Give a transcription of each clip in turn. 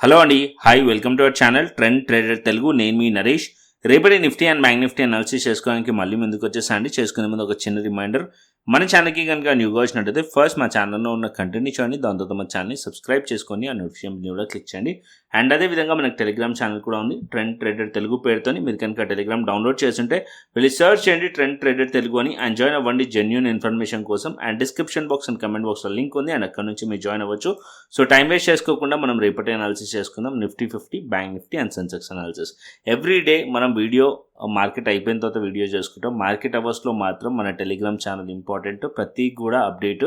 Hello అండి, hi, welcome to our channel trend trader Telugu. నేను మీ నరేష్. రేపటి Nifty and bank Nifty analysis చేసుకోవడానికి మళ్ళీ ముందుకు వచ్చేసండి. చేసుకునే ముందు ఒక చిన్న రిమైండర్, మన ఛానల్కి కనుక న్యూగా వచ్చినట్టయితే ఫస్ట్ మా ఛానల్లో ఉన్న కంటెంట్ని చూడండి, దాని తర్వాత మన ఛానల్ని సబ్స్క్రైబ్ చేసుకొని ఆ నోటిఫికేషన్ కూడా క్లిక్ చేయండి. అండ్ అదేవిధంగా మనకు టెలిగ్రామ్ ఛానల్ కూడా ఉంది, ట్రెండ్ ట్రేడర్ తెలుగు పేరుతోని. మీరు కనుక టెలిగ్రామ్ డౌన్లోడ్ చేస్తుంటే వెళ్ళి సర్చ్ చేయండి ట్రెండ్ ట్రేడర్ తెలుగు అని, అండ్ జాయిన్ అవ్వండి జెన్యూన్ ఇన్ఫర్మేషన్ కోసం. And description box and comment బాక్స్లో లింక్ ఉంది, అండ్ అక్కడ నుంచి మీరు జాయిన్ అవ్వచ్చు. సో టైం వేస్ట్ చేసుకోకుండా మనం రేపటి అనాలిసిస్ చేసుకుందాం. Nifty 50, bank Nifty and Sensex analysis. Every day మనం వీడియో మార్కెట్ అయిపోయిన తర్వాత వీడియో చేసుకుంటాం. మార్కెట్ అవర్స్లో మాత్రం మన టెలిగ్రామ్ ఛానల్ ఇంపార్టెంట్. ప్రతి కూడా అప్డేట్,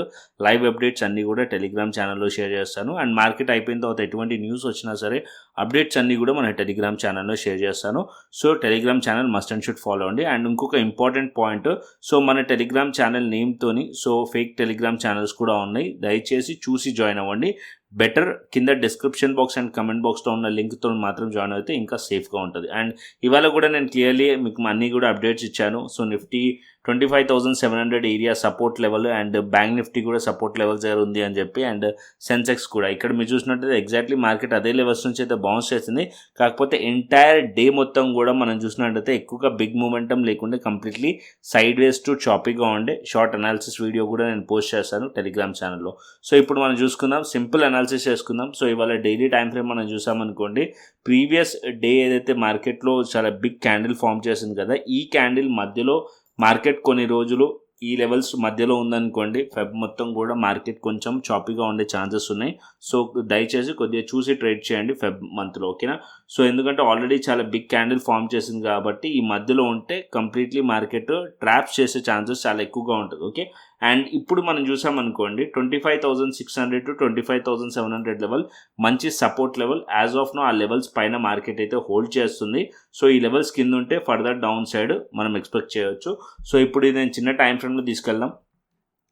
లైవ్ అప్డేట్స్ అన్నీ కూడా టెలిగ్రామ్ ఛానల్లో షేర్ చేస్తాను. అండ్ మార్కెట్ అయిపోయిన తర్వాత ఎటువంటి న్యూస్ వచ్చినా సరే అప్డేట్స్ అన్నీ కూడా మన టెలిగ్రామ్ ఛానల్లో షేర్ చేస్తాను. So Telegram channel must and should follow అండి. అండ్ ఇంకొక ఇంపార్టెంట్ పాయింట్, సో మన టెలిగ్రామ్ ఛానల్ నేమ్తోని సో ఫేక్ టెలిగ్రామ్ ఛానల్స్ కూడా ఉన్నాయి, దయచేసి చూసి జాయిన్ అవ్వండి. బెటర్ కింద డిస్క్రిప్షన్ బాక్స్ అండ్ కమెంట్ బాక్స్లో ఉన్న లింక్తో మాత్రం జాయిన్ అయితే ఇంకా సేఫ్గా ఉంటుంది. అండ్ ఇవాళ కూడా నేను క్లియర్లీ మీకు అన్నీ కూడా అప్డేట్స్ ఇచ్చాను. So Nifty 25,700 area support level, and bank Nifty కూడా సపోర్ట్ లెవెల్స్ దగ్గర ఉంది అని చెప్పి, అండ్ సెన్సెక్స్ కూడా ఇక్కడ మీరు చూసినట్టయితే ఎగ్జాక్ట్లీ మార్కెట్ అదే లెవెల్స్ నుంచి అయితే బౌన్స్ చేసింది. కాకపోతే ఎంటైర్ డే మొత్తం కూడా మనం చూసినట్టయితే ఎక్కువగా బిగ్ మూమెంటం లేకుండా కంప్లీట్లీ సైడ్ వేస్ టు చాపీగా ఉండే షార్ట్ అనాలిసిస్ వీడియో కూడా నేను పోస్ట్ చేస్తాను టెలిగ్రామ్ ఛానల్లో. సో ఇప్పుడు మనం చూసుకుందాం, సింపుల్ అనాలిసిస్ చేసుకుందాం. సో ఇవాళ డైలీ టైం ఫ్రేమ్ మనం చూసామనుకోండి, ప్రీవియస్ డే ఏదైతే మార్కెట్లో చాలా బిగ్ క్యాండిల్ ఫామ్ చేసింది కదా, ఈ క్యాండిల్ మధ్యలో మార్కెట్ కొన్ని రోజులు ఈ లెవెల్స్ మధ్యలో ఉందనుకోండి, ఫెబ్ మొత్తం కూడా మార్కెట్ కొంచెం చాపీగా ఉండే ఛాన్సెస్ ఉన్నాయి. సో దయచేసి కొద్దిగా చూసి ట్రేడ్ చేయండి ఫెబ్ మంత్లో, ఓకేనా. సో ఎందుకంటే ఆల్రెడీ చాలా బిగ్ క్యాండిల్ ఫామ్ చేసింది కాబట్టి ఈ మధ్యలో ఉంటే కంప్లీట్లీ మార్కెట్ ట్రాప్స్ చేసే ఛాన్సెస్ చాలా ఎక్కువగా ఉంటుంది, ఓకే. అండ్ ఇప్పుడు మనం చూసామనుకోండి 25,600 to 25,700 లెవెల్ మంచి support level. As of now ఆ లెవెల్స్ పైన మార్కెట్ అయితే హోల్డ్ చేస్తుంది. సో ఈ లెవెల్స్ కింద ఉంటే ఫర్దర్ డౌన్ సైడ్ మనం ఎక్స్పెక్ట్ చేయవచ్చు. సో ఇప్పుడు ఇది నేను చిన్న టైం ఫ్రేమ్లో తీసుకెళ్దాం.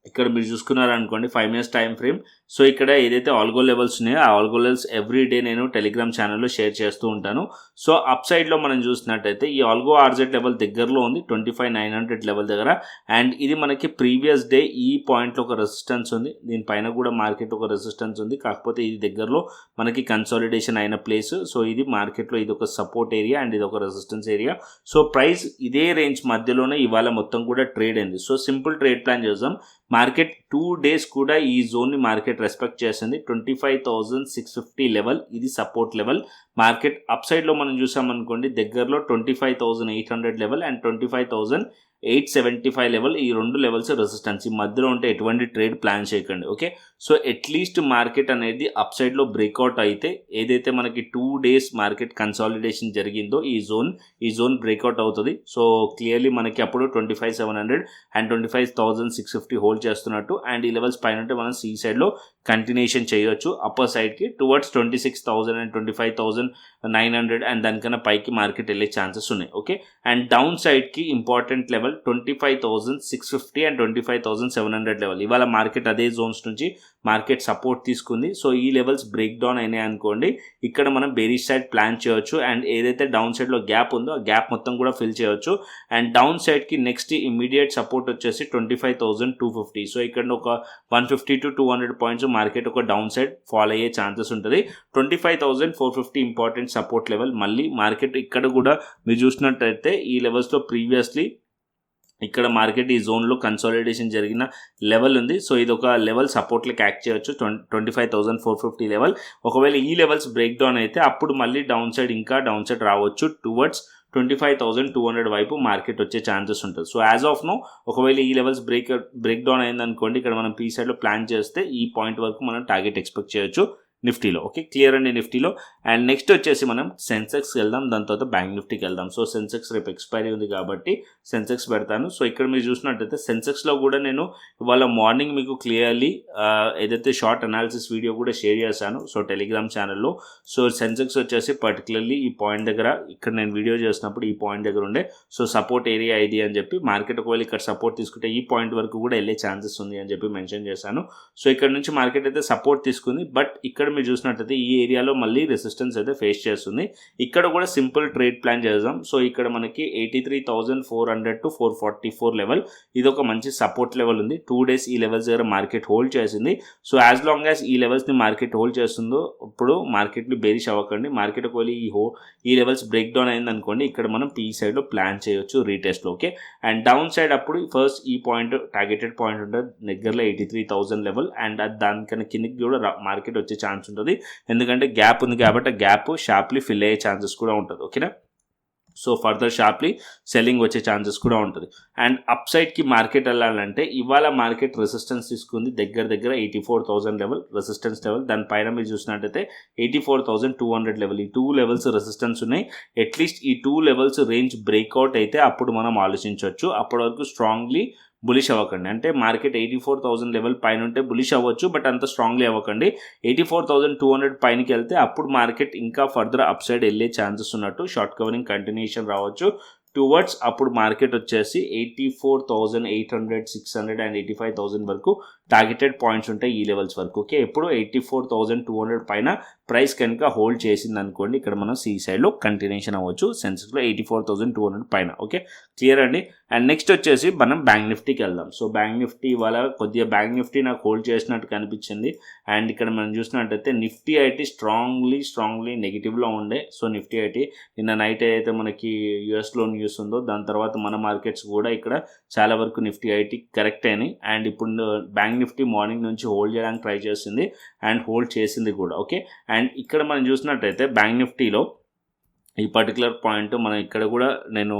ఇక్కడ మీరు చూసుకున్నారనుకోండి 5 minutes టైం ఫ్రేమ్. సో ఇక్కడ ఏదైతే ఆల్గో లెవెల్స్ ఉన్నాయో ఆ ఆల్గో లెవెల్స్ ఎవ్రీ డే నేను టెలిగ్రామ్ ఛానల్లో షేర్ చేస్తూ ఉంటాను. సో అప్ సైడ్లో మనం చూసినట్టయితే ఈ ఆల్గో ఆర్జెడ్ లెవెల్ దగ్గరలో ఉంది 25,900 లెవెల్ దగ్గర. అండ్ ఇది మనకి ప్రీవియస్ డే ఈ పాయింట్లో ఒక రెసిస్టెన్స్ ఉంది, దీనిపైన కూడా మార్కెట్ ఒక రెసిస్టెన్స్ ఉంది. కాకపోతే ఇది దగ్గరలో మనకి కన్సాలిడేషన్ అయిన ప్లేస్. సో ఇది మార్కెట్లో ఇది ఒక సపోర్ట్ ఏరియా అండ్ ఇది ఒక రెసిస్టెన్స్ ఏరియా. సో ప్రైస్ ఇదే రేంజ్ మధ్యలోనే ఇవాళ మొత్తం కూడా ట్రేడ్ అయింది. సో సింపుల్ ట్రేడ్ ప్లాన్ చేద్దాం. మార్కెట్ 2 days కూడా ఈ జోన్ని మార్కెట్ రెస్పెక్ట్ చేసింది. 25,650 లెవెల్ ఇది సపోర్ట్ లెవెల్. మార్కెట్ అప్ సైడ్లో మనం చూసామనుకోండి దగ్గరలో 25,800 లెవెల్ అండ్ 25,875 లెవెల్. ఈ రెండు లెవెల్స్ రెసిస్టెన్స్. ఈ మధ్యలో ఉంటే ఎటువంటి ట్రేడ్ ప్లాన్ చేయకండి, ఓకే. సో అట్లీస్ట్ మార్కెట్ అనేది అప్ సైడ్లో బ్రేక్అవుట్ అయితే ఏదైతే మనకి 2 days మార్కెట్ కన్సాలిడేషన్ జరిగిందో ఈ జోన్ బ్రేక్అవుట్ అవుతుంది. సో క్లియర్లీ మనకి అప్పుడు 25,700 అండ్ 25,650 హోల్డ్ చేస్తున్నట్టు. అండ్ ఈ లెవెల్స్ పైన ఉంటే మనం సి సైడ్లో కంటిన్యూషన్ చేయొచ్చు అప్పర్ సైడ్కి టువర్డ్స్ 26,000 అండ్ 25,900 అండ్ దానికన్నా పైకి మార్కెట్ వెళ్ళే ఛాన్సెస్ ఉన్నాయి, ఓకే. అండ్ డౌన్ సైడ్కి ఇంపార్టెంట్ లెవెల్ 25,650 అండ్ 25,700 లెవెల్. ఇవాళ మార్కెట్ అదే జోన్స్ నుంచి మార్కెట్ సపోర్ట్ తీసుకుంది. సో ఈ లెవెల్స్ బ్రేక్ డౌన్ అయినాయి అనుకోండి, ఇక్కడ మనం బేరిష్ సైడ్ ప్లాన్ చేయొచ్చు. అండ్ ఏదైతే డౌన్ సైడ్లో గ్యాప్ ఉందో ఆ గ్యాప్ మొత్తం కూడా ఫిల్ చేయొచ్చు. అండ్ డౌన్ సైడ్కి నెక్స్ట్ ఇమీడియట్ సపోర్ట్ వచ్చేసి 25,250. సో ఇక్కడ ఒక 150 to 200 పాయింట్స్ మార్కెట్ ఒక డౌన్ సైడ్ ఫాల్ అయ్యే ఛాన్సెస్ ఉంటుంది. 25,450 ఇంపార్టెంట్ సపోర్ట్ లెవెల్. మళ్ళీ మార్కెట్ ఇక్కడ కూడా మీరు చూసినట్టయితే ఈ లెవెల్స్లో ప్రీవియస్లీ ఇక్కడ మార్కెట్ ఈ జోన్లో కన్సాలిడేషన్ జరిగిన లెవెల్ ఉంది. సో ఇది ఒక లెవెల్ సపోర్ట్లకి యాక్ట్ చేయొచ్చు 25,450 లెవెల్. ఒకవేళ ఈ లెవెల్స్ బ్రేక్ డౌన్ అయితే అప్పుడు మళ్ళీ డౌన్ సైడ్ ఇంకా డౌన్ సైడ్ రావచ్చు టువర్డ్స్ 25,200 వైపు మార్కెట్ వచ్చే ఛాన్సెస్ ఉంటుంది. సో యాజ్ ఆఫ్ నో ఒకవేళ ఈ లెవెల్స్ బ్రేక్ డౌన్ అయిందనుకోండి, ఇక్కడ మనం పీ సైడ్లో ప్లాన్ చేస్తే ఈ పాయింట్ వరకు మనం టార్గెట్ ఎక్స్పెక్ట్ చేయొచ్చు నిఫ్టీలో, ఓకే. క్లియర్ అండి నిఫ్టీలో. అండ్ నెక్స్ట్ వచ్చేసి మనం సెన్సెక్స్కి వెళ్దాం, దాని తర్వాత బ్యాంక్ నిఫ్టీకి వెళ్దాం. సో సెన్సెక్స్ రేపు ఎక్స్పైరీ ఉంది కాబట్టి సెన్సెక్స్ పెడతాను. సో ఇక్కడ మీరు చూసినట్టయితే సెన్సెక్స్లో కూడా నేను ఇవాళ మార్నింగ్ మీకు క్లియర్లీ ఏదైతే షార్ట్ అనాలిసిస్ వీడియో కూడా షేర్ చేశాను సో టెలిగ్రామ్ ఛానల్లో. సో సెన్సెక్స్ వచ్చేసి పర్టికులర్లీ ఈ పాయింట్ దగ్గర, ఇక్కడ నేను వీడియో చేసినప్పుడు ఈ పాయింట్ దగ్గర ఉండే సో సపోర్ట్ ఏరియా ఇది అని చెప్పి, మార్కెట్ ఒకవేళ ఇక్కడ సపోర్ట్ తీసుకుంటే ఈ పాయింట్ వరకు కూడా వెళ్ళే ఛాన్సెస్ ఉంది అని చెప్పి మెన్షన్ చేశాను. సో ఇక్కడ నుంచి మార్కెట్ అయితే సపోర్ట్ తీసుకుంది, బట్ ఇక్కడ ఇక్కడ మీరు చూసినట్టయితే ఈ ఏరియాలో మళ్ళీ రెసిస్టెన్స్ అయితే ఫేస్ చేస్తుంది. ఇక్కడ కూడా సింపుల్ ట్రేడ్ ప్లాన్ చేద్దాం. సో ఇక్కడ మనకి 83,400 to 444 లెవెల్, ఇది ఒక మంచి సపోర్ట్ లెవెల్ ఉంది. 2 days ఈ లెవెల్స్ దగ్గర మార్కెట్ హోల్డ్ చేసింది. సో యాజ్ లాంగ్ యాజ్ ఈ లెవెల్స్ని మార్కెట్ హోల్డ్ చేస్తుందో ఇప్పుడు మార్కెట్ని బేరిష్ అవ్వకండి. మార్కెట్ ఒకవేళ ఈ లెవెల్స్ బ్రేక్ డౌన్ అయింది అనుకోండి, ఇక్కడ మనం పీ సైడ్లో ప్లాన్ చేయొచ్చు రీటెస్ట్లో. ఓకే, అండ్ డౌన్ సైడ్ అప్పుడు ఫస్ట్ ఈ పాయింట్ టార్గెటెడ్ పాయింట్ ఉంటుంది దగ్గరలో 83,000 లెవెల్, అండ్ దానికన్నా కిందకి కూడా మార్కెట్ వచ్చే ఛాన్స్ ఉంటుంది. ఎందుకంటే గ్యాప్ ఉంది కాబట్టి ఆ గ్యాప్ షార్ప్లీ ఫిల్ అయ్యే ఛాన్సెస్ కూడా ఉంటుంది. ఓకేనా, సో ఫర్దర్ షార్ప్లీ సెల్లింగ్ వచ్చే ఛాన్సెస్ కూడా ఉంటుంది. అండ్ అప్ సైడ్కి మార్కెట్ వెళ్ళాలంటే ఇవాళ మార్కెట్ రెసిస్టెన్స్ తీసుకుంది దగ్గర 84,000 లెవెల్ రెసిస్టెన్స్ లెవెల్. దానిపైన మీరు చూసినట్టయితే 84,200 లెవెల్, ఈ 2 లెవెల్స్ రెసిస్టెన్స్ ఉన్నాయి. అట్లీస్ట్ ఈ 2 లెవెల్స్ రేంజ్ బ్రేక్అవుట్ అయితే అప్పుడు మనం ఆలోచించవచ్చు. అప్పటి వరకు స్ట్రాంగ్లీ బులిష్ అవ్వకండి. అంటే మార్కెట్ 84,000 లెవెల్ పైన ఉంటే బులిష్ అవ్వచ్చు, బట్ అంత స్ట్రాంగ్లీ అవ్వకండి. 84,200 పైనకి వెళ్తే అప్పుడు మార్కెట్ ఇంకా ఫర్దర్ అప్ సైడ్ వెళ్ళే ఛాన్సెస్ ఉన్నట్టు, షార్ట్ కవరింగ్ కంటిన్యూషన్ రావచ్చు టువర్డ్స్. అప్పుడు మార్కెట్ వచ్చేసి 84,800, 600 అండ్ 85,000 వరకు టార్గెటెడ్ పాయింట్స్ ఉంటాయి ఈ లెవెల్స్ వరకు. ఓకే, ఎప్పుడు 84,200 పైన ప్రైస్ కనుక హోల్డ్ చేసింది అనుకోండి, ఇక్కడ మనం సి సైడ్లో కంటిన్యూషన్ అవ్వచ్చు. సెన్సెక్స్లో 84,200 పైన. ఓకే, క్లియర్ అండి. అండ్ నెక్స్ట్ వచ్చేసి మనం బ్యాంక్ నిఫ్టీకి వెళ్దాం. సో బ్యాంక్ నిఫ్టీ ఇవాళ కొద్దిగా బ్యాంక్ నిఫ్టీ నాకు హోల్డ్ చేసినట్టు కనిపించింది. అండ్ ఇక్కడ మనం చూసినట్టయితే నిఫ్టీ ఐటీ స్ట్రాంగ్లీ నెగిటివ్లో ఉండే. సో నిఫ్టీ ఐటీ నిన్న నైట్ ఏదైతే మనకి యూఎస్లో న్యూస్ ఉందో దాని తర్వాత మన మార్కెట్స్ కూడా ఇక్కడ చాలా వరకు నిఫ్టీ ఐటీ కరెక్ట్ అయినాయి. అండ్ ఇప్పుడు బ్యాంక్ నిఫ్టీ మార్నింగ్ నుంచి హోల్డ్ చేయడానికి ట్రై చేసింది అండ్ హోల్డ్ చేసింది కూడా. ఓకే, అండ్ ఇక్కడ మనం చూసినట్టయితే బ్యాంక్ నిఫ్టీలో ఈ పర్టికులర్ పాయింట్ మనం ఇక్కడ కూడా నేను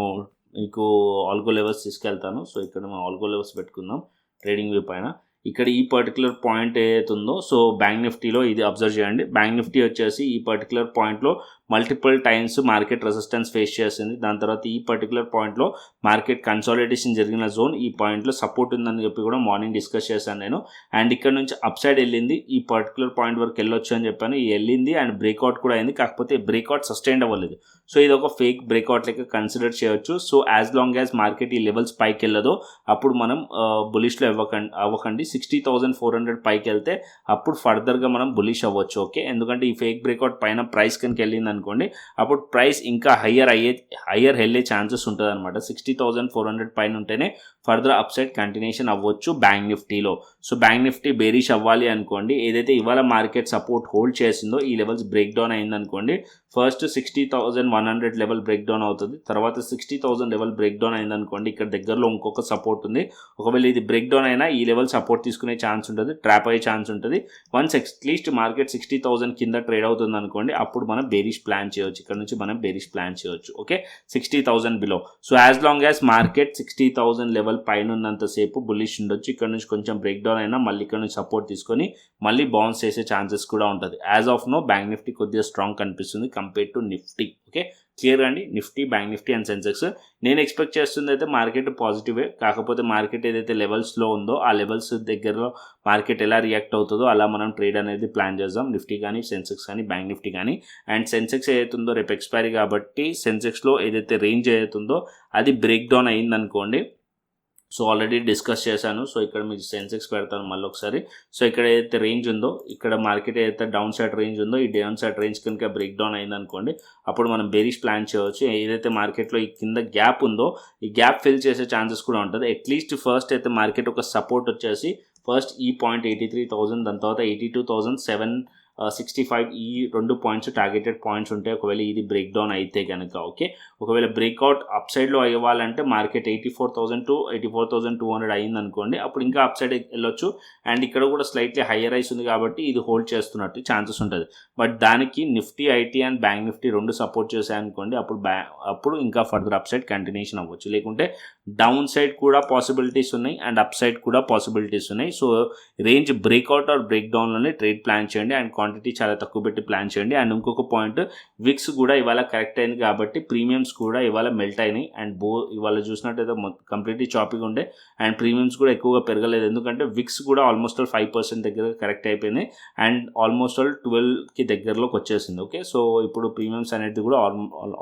మీకు ఆల్గో లెవెల్స్ తీసుకెళ్తాను. సో ఇక్కడ మనం ఆల్గో లెవెల్స్ పెట్టుకుందాం ట్రేడింగ్ వ్యూ పైన. ఇక్కడ ఈ పర్టికులర్ పాయింట్ ఏదైతే ఉందో, సో బ్యాంక్ నిఫ్టీలో ఇది అబ్జర్వ్ చేయండి. బ్యాంక్ నిఫ్టీ వచ్చేసి ఈ పర్టికులర్ పాయింట్లో multiple times market resistance face చేసింది. దాని తర్వాత ఈ పర్టికులర్ పాయింట్లో మార్కెట్ కన్సాలిడేషన్ జరిగిన జోన్, ఈ పాయింట్లో సపోర్ట్ ఉందని చెప్పి కూడా మార్నింగ్ డిస్కస్ చేశాను నేను. అండ్ ఇక్కడ నుంచి అప్ సైడ్ వెళ్ళింది, ఈ పర్టికులర్ పాయింట్ వరకు వెళ్ళొచ్చు అని చెప్పాను. ఈ వెళ్ళింది అండ్ బ్రేక్అవుట్ కూడా అయింది, కాకపోతే బ్రేక్అవుట్ సస్టైన్ అవ్వలేదు. సో ఇది ఒక ఫేక్ బ్రేక్అవుట్ లెక్క కన్సిడర్ చేయొచ్చు. So as long as market ఈ లెవెల్స్ పైకి వెళ్ళదో అప్పుడు మనం బులిష్లో అవ్వకండి. 60,400 పైకి వెళ్తే అప్పుడు ఫర్దర్గా మనం బులిష్ అవ్వచ్చు. ఓకే, ఎందుకంటే ఈ ఫేక్ బ్రేక్అవుట్ పైన ప్రైస్ కనుక వెళ్ళింది అనుకోండి, అప్పుడు ప్రైస్ ఇంకా హయ్యర్ వెళ్ళే ఛాన్సెస్ ఉంటుంది అనమాట. 60,400 పైన ఉంటేనే ఫర్దర్ అప్ సైడ్ కంటిన్యూషన్ అవ్వచ్చు బ్యాంక్ నిఫ్టీలో. సో బ్యాంక్ నిఫ్టీ బేరిష్ అవ్వాలి అనుకోండి, ఏదైతే ఇవాళ మార్కెట్ సపోర్ట్ హోల్డ్ చేసిందో ఈ లెవెల్స్ బ్రేక్ డౌన్ అయిందనుకోండి, ఫస్ట్ 60,100 లెవెల్ బ్రేక్ డౌన్ అవుతుంది. తర్వాత 60,000 లెవెల్ బ్రేక్ డౌన్ అయిందనుకోండి, ఇక్కడ దగ్గరలో ఇంకొక సపోర్ట్ ఉంది. ఒకవేళ ఇది బ్రేక్ డౌన్ అయినా ఈ లెవెల్ సపోర్ట్ తీసుకునే ఛాన్స్ ఉంటుంది, ట్రాప్ అయ్యే ఛాన్స్ ఉంటుంది. వన్స్ అట్లీస్ట్ మార్కెట్ 60,000 కింద ట్రేడ్ అవుతుంది అనుకోండి, అప్పుడు మనం బేరిష్ ప్లాన్ చేయవచ్చు. ఇక్కడ నుంచి మనం బేరిష్ ప్లాన్ చేయవచ్చు. Okay, 60,000 below. So as long as market 60,000 level పైన ఉన్నంతసేపు బుల్లిష్ ఉండొచ్చు. ఇక్కడ నుంచి కొంచెం బ్రేక్ డౌన్ అయినా మళ్ళీ ఇక్కడ నుంచి సపోర్ట్ తీసుకొని మళ్ళీ బౌన్స్ చేసే ఛాన్సెస్ కూడా ఉంటుంది. As of now bank Nifty కొద్దిగా స్ట్రాంగ్ కనిపిస్తుంది compare to Nifty. Okay, clear అండి. Nifty, bank Nifty and Sensex నేను ఎక్స్పెక్ట్ చేస్తుంది అయితే మార్కెట్ పాజిటివే. కాకపోతే మార్కెట్ ఏదైతే లెవెల్స్లో ఉందో ఆ లెవెల్స్ దగ్గరలో మార్కెట్ ఎలా రియాక్ట్ అవుతుందో అలా మనం ట్రేడ్ అనేది ప్లాన్ చేద్దాం. నిఫ్టీ కానీ, సెన్సెక్స్ కానీ, బ్యాంక్ నిఫ్టీ కానీ. అండ్ సెన్సెక్స్ ఏదైతుందో రేపు ఎక్స్పైరీ కాబట్టి సెన్సెక్స్లో ఏదైతే రేంజ్ ఏదైతుందో అది బ్రేక్ డౌన్ అయిందనుకోండి. సో ఆల్రెడీ డిస్కస్ చేశాను. సో ఇక్కడ మీకు సెన్సెక్స్ పెడతాను మళ్ళీ ఒకసారి. సో ఇక్కడ ఏదైతే రేంజ్ ఉందో, ఇక్కడ మార్కెట్ ఏదైతే డౌన్ సైడ్ రేంజ్ ఉందో, ఈ డౌన్ సైడ్ రేంజ్ కనుక బ్రేక్ డౌన్ అయిందనుకోండి, అప్పుడు మనం బేరిష్ ప్లాన్ చేయవచ్చు. ఏదైతే మార్కెట్లో ఈ కింద గ్యాప్ ఉందో ఈ గ్యాప్ ఫిల్ చేసే ఛాన్సెస్ కూడా ఉంటుంది. అట్లీస్ట్ ఫస్ట్ అయితే మార్కెట్ ఒక సపోర్ట్ వచ్చేసి ఫస్ట్ ఈ పాయింట్ 83,000, దాని తర్వాత 82,765 ఈ 2 పాయింట్స్ టార్గెటెడ్ పాయింట్స్ ఉంటాయి ఒకవేళ ఇది బ్రేక్ డౌన్ అయితే కనుక. ఓకే, ఒకవేళ బ్రేక్అవుట్ అప్ సైడ్లో అవ్వాలంటే మార్కెట్ 84,000 to 84,200 అయింది అనుకోండి, అప్పుడు ఇంకా అప్ సైడ్ వెళ్ళొచ్చు. అండ్ ఇక్కడ కూడా స్లైట్లీ హయ్యర్ రైస్ ఉంది కాబట్టి ఇది హోల్డ్ చేస్తున్నట్టు ఛాన్సెస్ ఉంటుంది. బట్ దానికి Nifty IT and bank Nifty 2 support చేశాయనుకోండి, అప్పుడు ఇంకా ఫర్దర్ అప్ సైడ్ కంటిన్యూషన్ అవ్వచ్చు. లేకుంటే డౌన్ సైడ్ కూడా పాసిబిలిటీస్ ఉన్నాయి అండ్ అప్ సైడ్ కూడా పాసిబిలిటీస్ ఉన్నాయి. So range breakout or break డౌన్లోనే ట్రేడ్ ప్లాన్ చేయండి అండ్ క్వాంటిటీ చాలా తక్కువ పెట్టి ప్లాన్ చేయండి. అండ్ ఇంకొక పాయింట్, విక్స్ కూడా ఇవాళ కరెక్ట్ అయింది కాబట్టి ప్రీమియమ్స్ కూడా ఇవాళ మెల్ట్ అయినాయి. అండ్ ఇవాళ చూసినట్టయితే కంప్లీట్లీ చాపింగ్ ఉండే అండ్ ప్రీమియమ్స్ కూడా ఎక్కువగా పెరగలేదు. ఎందుకంటే విక్స్ కూడా ఆల్మోస్ట్ 5% దగ్గర కరెక్ట్ అయిపోయింది అండ్ ఆల్మోస్ట్ 12కి దగ్గరలోకి వచ్చేసింది. ఓకే, సో ఇప్పుడు ప్రీమియమ్స్ అనేది కూడా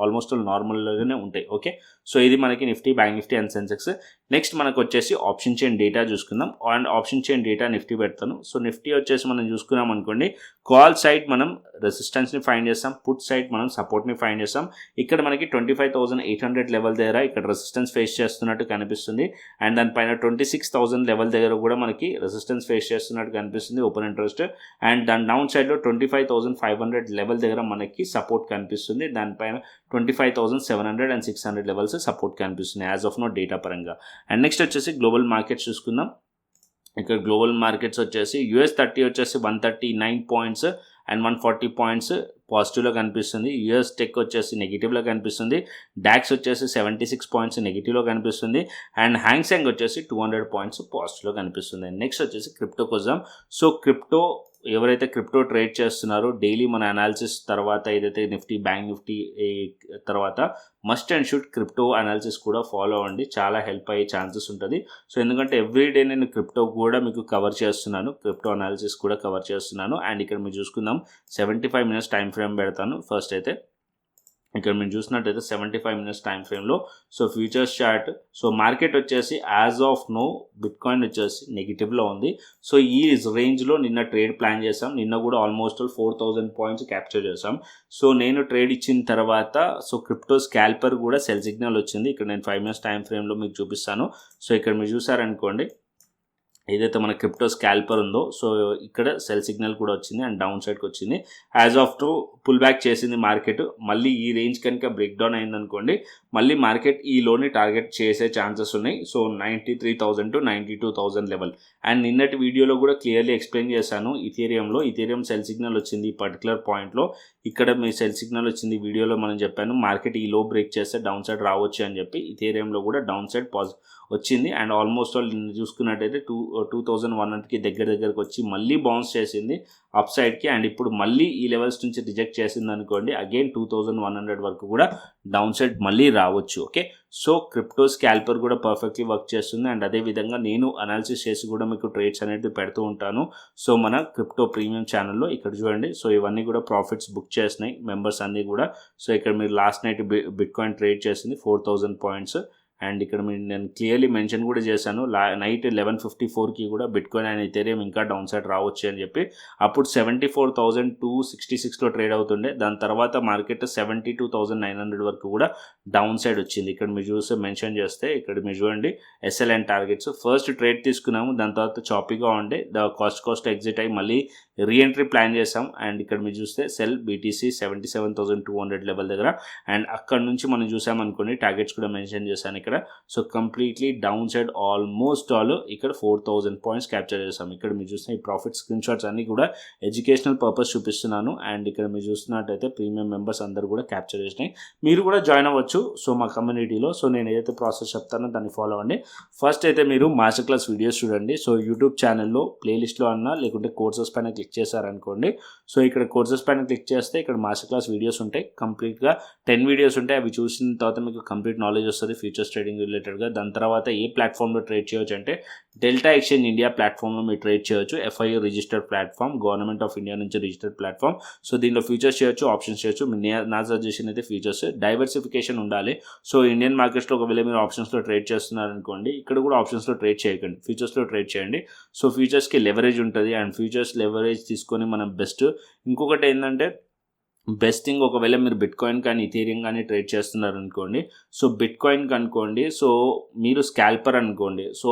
ఆల్మోస్ట్ నార్మల్గానే ఉంటాయి. ఓకే, సో ఇది మనకి Nifty, bank Nifty and Sensex. Next మనకు వచ్చేసి ఆప్షన్ చైన్ డేటా చూసుకుందాం. And option chain data Nifty పెడతాను. సో నిఫ్టీ వచ్చేసి మనం చూసుకున్నాం అనుకోండి, కాల్ సైడ్ మనం రెసిస్టెన్స్ని ఫైండ్ చేస్తాం, పుట్ సైడ్ మనం సపోర్ట్ని ఫైండ్ చేస్తాం. ఇక్కడ మనకి 25,800 లెవెల్ దగ్గర ఇక్కడ రెసిస్టెన్స్ ఫేస్ చేస్తున్నట్టు కనిపిస్తుంది. అండ్ దానిపైన 26,000 లెవెల్ దగ్గర కూడా మనకి రెసిస్టెన్స్ ఫేస్ చేస్తున్నట్టు కనిపిస్తుంది ఓపెన్ ఇంట్రెస్ట్. అండ్ దాని డౌన్ సైడ్లో 25,500 లెవెల్ దగ్గర మనకి సపోర్ట్ కనిపిస్తుంది. దానిపైన 25,700 అండ్ 600 లెవెల్స్ సపోర్ట్ కనిపిస్తుంది యాజ్ ఆఫ్ నో డేటా పరంగా. అండ్ నెక్స్ట్ వచ్చేసి గ్లోబల్ మార్కెట్స్ చూసుకుందాం. ఇక్కడ గ్లోబల్ మార్కెట్స్ వచ్చేసి US30 వచ్చేసి 139 పాయింట్స్ అండ్ 140 పాయింట్స్ పాజిటివ్లో కనిపిస్తుంది. యూఎస్ టెక్ వచ్చేసి నెగిటివ్లో కనిపిస్తుంది. డాక్స్ వచ్చేసి 76 పాయింట్స్ నెగిటివ్లో కనిపిస్తుంది. అండ్ హ్యాంగ్సెంగ్ వచ్చేసి 200 పాయింట్స్ పాజిటివ్లో కనిపిస్తుంది. నెక్స్ట్ వచ్చేసి క్రిప్టో కోసం. సో క్రిప్టో ఎవరైతే క్రిప్టో ట్రేడ్ చేస్తున్నారో డైలీ మన అనాలిసిస్ తర్వాత ఏదైతే నిఫ్టీ బ్యాంక్ నిఫ్టీ తర్వాత must and should crypto analysis కూడా ఫాలో అవ్వండి, చాలా హెల్ప్ అయ్యే ఛాన్సెస్ ఉంటుంది. సో ఎందుకంటే ఎవ్రీడే నేను క్రిప్టో కూడా మీకు కవర్ చేస్తున్నాను, క్రిప్టో అనాలిసిస్ కూడా కవర్ చేస్తున్నాను. అండ్ ఇక్కడ మీరు చూసుకుందాం 75 మినిట్స్ టైం ఫ్రేమ్ పెడతాను. ఫస్ట్ అయితే ఇక్కడ మేము చూసినట్టయితే 75 మినిట్స్ టైం ఫ్రేమ్లో so futures chart. So market వచ్చేసి యాజ్ ఆఫ్ నో బిట్కాయిన్ వచ్చేసి నెగిటివ్లో ఉంది. సో ఈ రేంజ్లో నిన్న ట్రేడ్ ప్లాన్ చేసాం. నిన్న కూడా ఆల్మోస్ట్ 4,000 పాయింట్స్ క్యాప్చర్ చేసాం. సో నేను ట్రేడ్ ఇచ్చిన తర్వాత సో క్రిప్టో స్కాల్పర్ కూడా సెల్ సిగ్నల్ వచ్చింది. ఇక్కడ నేను 5 మినిట్స్ టైం ఫ్రేమ్లో మీకు చూపిస్తాను. సో ఇక్కడ మీరు చూసారనుకోండి, ఏదైతే మన క్రిప్టో స్కాల్పర్ ఉందో సో ఇక్కడ సెల్ సిగ్నల్ కూడా వచ్చింది అండ్ డౌన్ సైడ్కి వచ్చింది. As of to pull back చేసింది మార్కెట్. మళ్ళీ ఈ రేంజ్ కనుక బ్రేక్ డౌన్ అయిందనుకోండి, మళ్ళీ మార్కెట్ ఈ లోని టార్గెట్ చేసే ఛాన్సెస్ ఉన్నాయి. So 93,000 to 92,000 level. అండ్ నిన్నటి వీడియోలో కూడా క్లియర్లీ ఎక్స్ప్లెయిన్ చేశాను. ఇథేరియం సెల్ సిగ్నల్ వచ్చింది ఈ పర్టికులర్ పాయింట్లో. ఇక్కడ మీ సెల్ సిగ్నల్ వచ్చింది వీడియోలో మనం చెప్పాను, మార్కెట్ ఈ లో బ్రేక్ చేస్తే డౌన్ సైడ్ రావచ్చు అని చెప్పి. ఇథేరియంలో కూడా డౌన్ సైడ్ వచ్చింది. అండ్ ఆల్మోస్ట్ ఆల్ చూసుకున్నట్టయితే 2,100కి దగ్గరకు వచ్చి మళ్ళీ బౌన్స్ చేసింది అప్ సైడ్కి. అండ్ ఇప్పుడు మళ్ళీ ఈ లెవెల్స్ నుంచి రిజెక్ట్ చేసింది అనుకోండి, అగైన్ 2,100 వరకు కూడా డౌన్ సైడ్ మళ్ళీ రావచ్చు. ఓకే, సో క్రిప్టో స్కాల్పర్ కూడా పర్ఫెక్ట్లీ వర్క్ చేస్తుంది. అండ్ అదేవిధంగా నేను అనాలిసిస్ చేసి కూడా మీకు ట్రేడ్స్ అనేది పెడుతూ ఉంటాను. సో మన క్రిప్టో ప్రీమియం ఛానల్లో ఇక్కడ చూడండి. సో ఇవన్నీ కూడా ప్రాఫిట్స్ బుక్ చేసినాయి మెంబర్స్ అన్నీ కూడా. సో ఇక్కడ మీరు లాస్ట్ నైట్ బిట్కాయిన్ ట్రేడ్ చేసింది 4,000 పాయింట్స్. అండ్ ఇక్కడ నేను క్లియర్లీ మెన్షన్ కూడా చేశాను, నైట్ 11:54కి కూడా బిట్కాయిన్ అండ్ ఇథేరియం ఇంకా డౌన్ సైడ్ రావచ్చు అని చెప్పి. అప్పుడు 74,266లో ట్రేడ్ అవుతుండే. దాని తర్వాత మార్కెట్ 72,900 వరకు కూడా డౌన్ సైడ్ వచ్చింది. ఇక్కడ మీరు చూస్తే మెన్షన్ చేస్తే ఇక్కడ మీరు చూడండి SLN టార్గెట్స్. ఫస్ట్ ట్రేడ్ తీసుకున్నాము, దాని తర్వాత చాపీగా ఉండే కాస్ట్ ఎగ్జిట్ అయ్యి మళ్ళీ రీఎంట్రీ ప్లాన్ చేసాం. అండ్ ఇక్కడ మీరు చూస్తే సెల్ BTC 77,200 లెవెల్ దగ్గర. అండ్ అక్కడ నుంచి మనం చూసామనుకోండి టార్గెట్స్ కూడా మెన్షన్ చేశాను ఇక్కడ. So completely down side almost all ఇక్కడ 4,000 పాయింట్స్ క్యాప్చర్ చేసాం. ఇక్కడ మీరు చూసిన ఈ ప్రాఫిట్ స్క్రీన్ షాట్స్ అన్నీ కూడా ఎడ్యుకేషనల్ పర్పస్ చూపిస్తున్నాను. అండ్ ఇక్కడ మీరు చూస్తున్నట్టయితే ప్రీమియం మెంబర్స్ అందరూ కూడా క్యాప్చర్ చేసినాయి. మీరు కూడా జాయిన్ అవ్వచ్చు సో మా కమ్యూనిటీలో. సో నేను ఏదైతే ప్రాసెస్ చెప్తానో దాన్ని ఫాలో అవ్వండి. ఫస్ట్ అయితే మీరు మాస్టర్ క్లాస్ వీడియోస్ చూడండి. సో యూట్యూబ్ ఛానల్లో ప్లేలిస్ట్లో అన్నా లేకుంటే కోర్సెస్ పైన క్లిక్ చేశారనుకోండి. సో ఇక్కడ కోర్సెస్ పైన క్లిక్ చేస్తే ఇక్కడ మాస్టర్ క్లాస్ వీడియోస్ ఉంటాయి. కంప్లీట్గా 10 వీడియోస్ ఉంటాయి. అవి చూసిన తర్వాత మీకు కంప్లీట్ నాలెడ్జ్ వస్తుంది ఫ్యూచర్స్ ట్రేడింగ్ రిలేటెడ్గా. దాని తర్వాత ఏ ప్లాట్ఫామ్లో ట్రేడ్ చేయొచ్చు అంటే డెల్టా ఎక్స్చేంజ్ ఇండియా ప్లాట్ఫామ్లో మీరు ట్రేడ్ చేయొచ్చు. FIU registered platform, government of India నుంచి రిజిస్టర్డ్ ప్లాట్ఫామ్. సో దీనిలో ఫ్యూచర్స్ చేయొచ్చు, ఆప్షన్స్ చేయొచ్చు. నా సజెషన్ అయితే ఫ్యూచర్స్. డైవర్సిఫికేషన్ ఉండాలి. సో ఇండియన్ మార్కెట్స్లో ఒకవేళ మీరు ఆప్షన్స్లో ట్రేడ్ చేస్తున్నారనుకోండి, ఇక్కడ కూడా ఆప్షన్స్లో ట్రేడ్ చేయకండి, ఫ్యూచర్స్లో ట్రేడ్ చేయండి. సో ఫ్యూచర్స్కి లెవరేజ్ ఉంటుంది అండ్ ఫ్యూచర్స్ లెవరేజ్ తీసుకొని మనం బెస్ట్. ఇంకొకటి ఏంటంటే బెస్ట్ థింగ్, ఒకవేళ మీరు బిట్కాయిన్ కానీ ఇథేరియం కానీ ట్రేడ్ చేస్తున్నారు అనుకోండి. సో బిట్కాయిన్ అనుకోండి, సో మీరు స్కాల్పర్ అనుకోండి. సో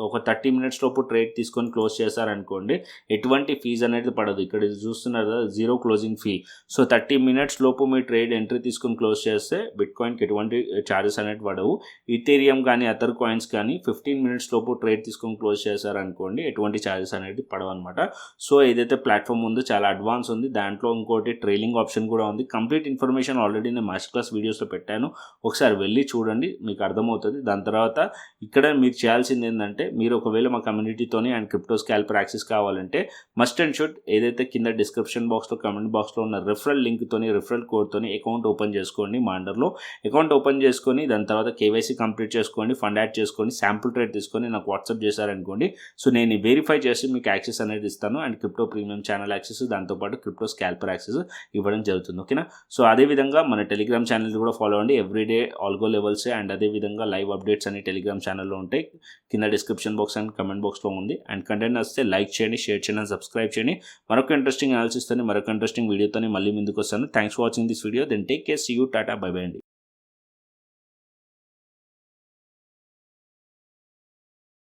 ఒక 30 మినిట్స్ లోపు ట్రేడ్ తీసుకొని క్లోజ్ చేశారనుకోండి, ఎటువంటి ఫీజ్ అనేది పడదు. ఇక్కడ చూస్తున్నారు కదా, 0 క్లోజింగ్ ఫీ. సో 30 మినిట్స్ లోపు మీ ట్రేడ్ ఎంట్రీ తీసుకొని క్లోజ్ చేస్తే బిట్కాయిన్కి ఎటువంటి ఛార్జెస్ అనేది పడవు. ఇథేరియం కానీ అదర్ కాయిన్స్ కానీ 15 మినిట్స్ లోపు ట్రేడ్ తీసుకొని క్లోజ్ చేశారనుకోండి, ఎటువంటి ఛార్జెస్ అనేది పడవు అనమాట. సో ఏదైతే ప్లాట్ఫామ్ ఉందో చాలా అడ్వాన్స్ ఉంది. దాంట్లో ఇంకోటి ట్రైలింగ్ ఆప్షన్ కూడా ఉంది. కంప్లీట్ ఇన్ఫర్మేషన్ ఆల్రెడీ నేను మాస్టర్ క్లాస్ వీడియోస్లో పెట్టాను, ఒకసారి వెళ్ళి చూడండి, మీకు అర్థమవుతుంది. దాని తర్వాత ఇక్కడ మీరు చేయాల్సింది ఏంటంటే, మీరు ఒకవేళ మా కమ్యూనిటీతోని అండ్ క్రిప్టో స్కాల్పర్ యాక్సెస్ కావాలంటే మస్ట్ అండ్ షుడ్ ఏదైతే కింద డిస్క్రిప్షన్ బాక్స్లో కమెంట్ బాక్స్లో ఉన్న రిఫరల్ లింక్తోని రిఫరల్ కోడ్తోని అకౌంట్ ఓపెన్ చేసుకోండి. మా అండర్లో అకౌంట్ ఓపెన్ చేసుకొని దాని తర్వాత KYC కంప్లీట్ చేసుకోండి, ఫండ్ యాడ్ చేసుకోండి, శాంపుల్ ట్రేడ్ తీసుకొని నాకు వాట్సాప్ చేశారనుకోండి. సో నేను వెరిఫై చేసి మీకు యాక్సెస్ అనేది ఇస్తాను. And crypto premium channel access, దాంతోపాటు క్రిప్టో స్కాల్పర్ యాక్సెస్ ఇవ్వడం ఇవ్వడం జరుగుతుంది. ఓకేనా. సో అదేవిధంగా మన టెలిగ్రామ్ ఛానల్ కూడా ఫాలో అవ్వండి. ఎవ్రీడే ఆల్గో లెవెల్స్ అండ్ అదేవిధంగా లైవ్ అప్డేట్స్ అన్ని టెలిగ్రామ్ ఛానల్లో ఉంటాయి. కింద డిస్క్రిప్షన్ బాక్స్ అండ్ కమెంట్ బాక్స్లో ఉంది. అండ్ కంటెంట్ వస్తే లైక్ చేయండి, షేర్ చేయండి, సబ్స్క్రైబ్ చేయండి. మరొక ఇంట్రెస్టింగ్ అనాలిసిస్ తోని మరొక ఇంట్రెస్టింగ్ వీడియోతో మళ్ళీ ముందుకు వస్తాను. Thanks for watching this video. Then take care, see you, tata, bye bye అండి.